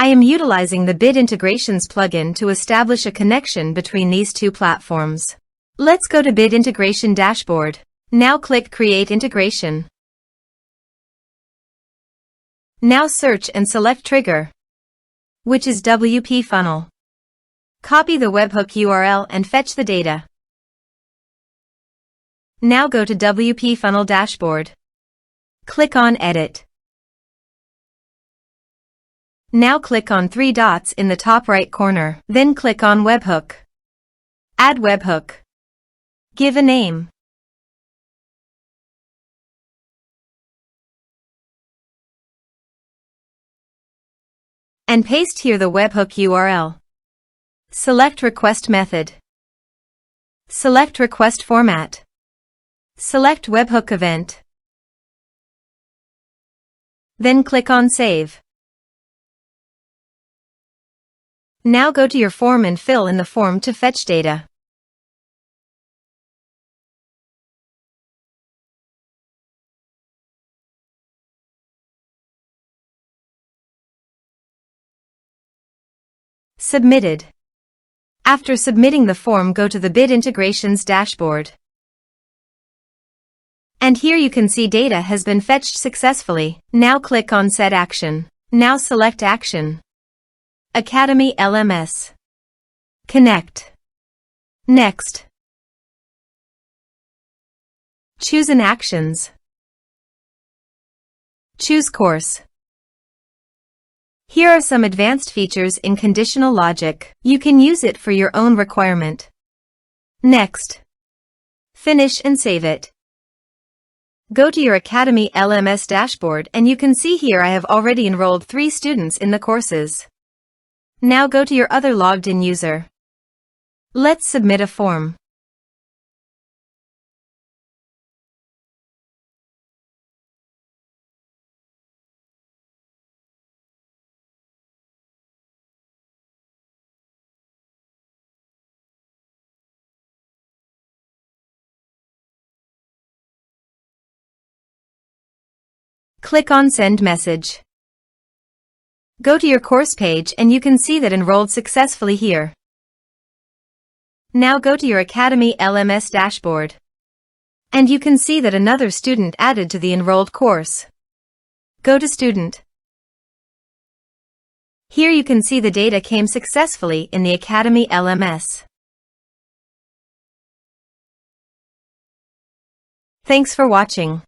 I am utilizing the Bit Integrations plugin to establish a connection between these two platforms. Let's go to Bit Integration Dashboard. Now click Create Integration. Now search and select Trigger, which is WPFunnel. Copy the webhook URL and fetch the data. Now go to WPFunnel Dashboard. Click on Edit. Now click on 3 dots in the top right corner, then click on Webhook. Add webhook. Give a name. And paste here the webhook URL. Select Request Method. Select Request Format. Select Webhook Event. Then click on Save. Now go to your form and fill in the form to fetch data. Submitted. After submitting the form, go to the Bit Integrations dashboard. And here you can see data has been fetched successfully. Now click on Set Action. Now select Action. Academy LMS. Connect. Next. Choose an Actions. Choose Course. Here are some advanced features in conditional logic. You can use it for your own requirement. Next. Finish and save it. Go to your Academy LMS dashboard and you can see here I have already enrolled 3 students in the courses. Now go to your other logged-in user. Let's submit a form. Click on Send Message. Go to your course page and you can see that enrolled successfully here. Now go to your Academy LMS dashboard. And you can see that another student added to the enrolled course. Go to Student. Here you can see the data came successfully in the Academy LMS. Thanks for watching.